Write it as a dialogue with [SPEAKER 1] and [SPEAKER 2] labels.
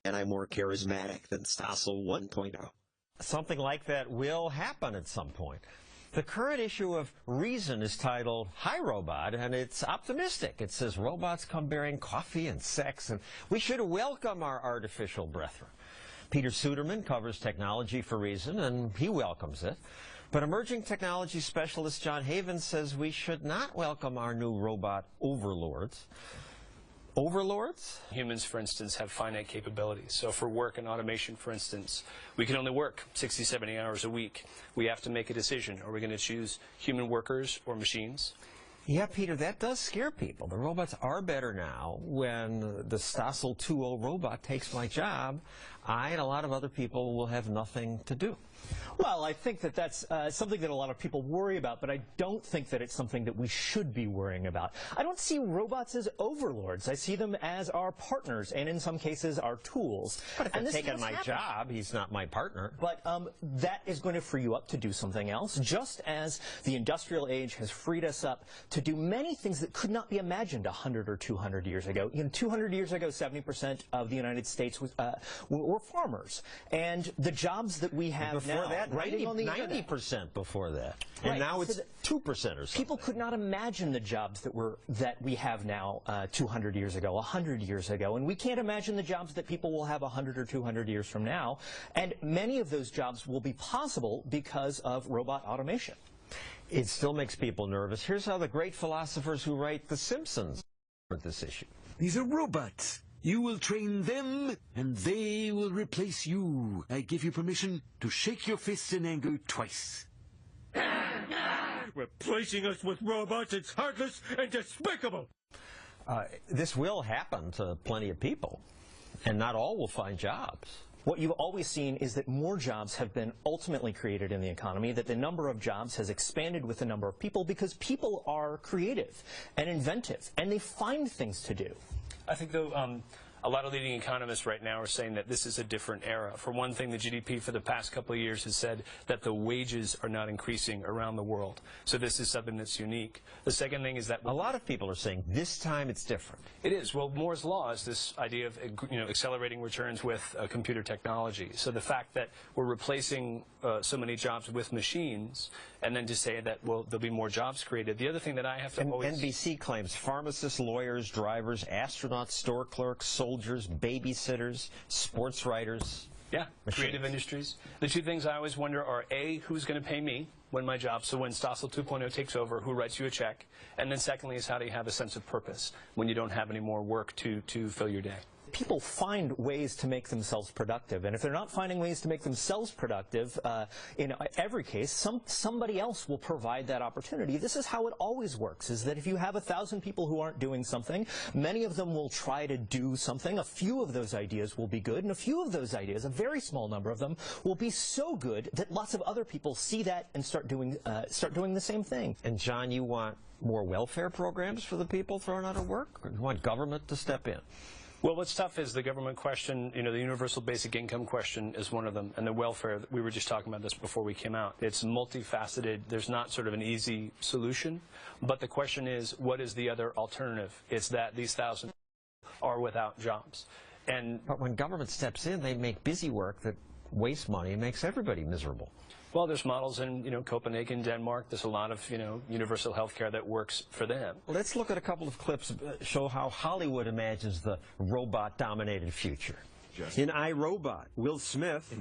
[SPEAKER 1] and I'm more charismatic than Stossel 1.0.
[SPEAKER 2] Something like that will happen at some point. The current issue of Reason is titled Hi, Robot, and it's optimistic. It says robots come bearing coffee and sex, and we should welcome our artificial brethren. Peter Suderman covers technology for Reason, and he welcomes it. But emerging technology specialist John Havens says we should not welcome our new robot overlords. Overlords?
[SPEAKER 3] Humans, for instance, have finite capabilities. So for work and automation, for instance, we can only work 60, 70 hours a week. We have to make a decision. Are we going to choose human workers or machines?
[SPEAKER 2] Yeah, Peter, that does scare people. The robots are better now. When the Stossel 2.0 robot takes my job, I and a lot of other people will have nothing to do.
[SPEAKER 4] Well, I think that that's something that a lot of people worry about, but I don't think that it's something that we should be worrying about. I don't see robots as overlords. I see them as our partners, and in some cases, our tools.
[SPEAKER 2] But if they're taking my job, he's not my partner.
[SPEAKER 4] But that is going to free you up to do something else, just as the industrial age has freed us up to do many things that could not be imagined 100 or 200 years ago. 200 years ago, 70% of the United States were farmers. And the jobs that we have
[SPEAKER 2] before
[SPEAKER 4] now,
[SPEAKER 2] that,
[SPEAKER 4] 90%
[SPEAKER 2] before that. And
[SPEAKER 4] right.
[SPEAKER 2] now it's 2% or something.
[SPEAKER 4] People could not imagine the jobs that we have now 200 years ago, 100 years ago. And we can't imagine the jobs that people will have 100 or 200 years from now. And many of those jobs will be possible because of robot automation.
[SPEAKER 2] It still makes people nervous. Here's how the great philosophers who write The Simpsons with this issue.
[SPEAKER 5] These are robots. You will train them, and they will replace you. I give you permission to shake your fists in anger twice.
[SPEAKER 6] Replacing us with robots, it's heartless and despicable.
[SPEAKER 2] This will happen to plenty of people, and not all will find jobs.
[SPEAKER 4] What you've always seen is that more jobs have been ultimately created in the economy, that the number of jobs has expanded with the number of people because people are creative and inventive, and they find things to do.
[SPEAKER 3] I think, though, a lot of leading economists right now are saying that this is a different era. For one thing, the GDP for the past couple of years has said that the wages are not increasing around the world. So this is something that's unique. The second thing is that
[SPEAKER 2] a lot of people are saying this time it's different.
[SPEAKER 3] It is. Well, Moore's law is this idea of accelerating returns with computer technology. So the fact that we're replacing so many jobs with machines, and then to say that, well, there'll be more jobs created. The other thing that I have to always...
[SPEAKER 2] NBC claims pharmacists, lawyers, drivers, astronauts, store clerks, soldiers, babysitters, sports writers.
[SPEAKER 3] Yeah, machines. Creative industries. The two things I always wonder are, A, who's going to pay me when my job, so when Stossel 2.0 takes over, who writes you a check? And then secondly is how do you have a sense of purpose when you don't have any more work to fill your day?
[SPEAKER 4] People find ways to make themselves productive, and if they're not finding ways to make themselves productive, in every case, somebody else will provide that opportunity. This is how it always works, is that if you have 1,000 people who aren't doing something, many of them will try to do something. A few of those ideas will be good, and a few of those ideas, a very small number of them, will be so good that lots of other people see that and start doing the same thing.
[SPEAKER 2] And John, you want more welfare programs for the people thrown out of work? Or you want government to step in?
[SPEAKER 3] Well, what's tough is the government question, the universal basic income question is one of them, and the welfare, we were just talking about this before we came out. It's multifaceted. There's not sort of an easy solution, but the question is, what is the other alternative? It's that these 1,000 are without jobs.
[SPEAKER 2] But when government steps in, they make busy work that wastes money and makes everybody miserable.
[SPEAKER 3] Well, there's models in, Copenhagen, Denmark. There's a lot of, universal health care that works for them.
[SPEAKER 2] Let's look at a couple of clips show how Hollywood imagines the robot-dominated future.
[SPEAKER 7] In I, Robot, Will Smith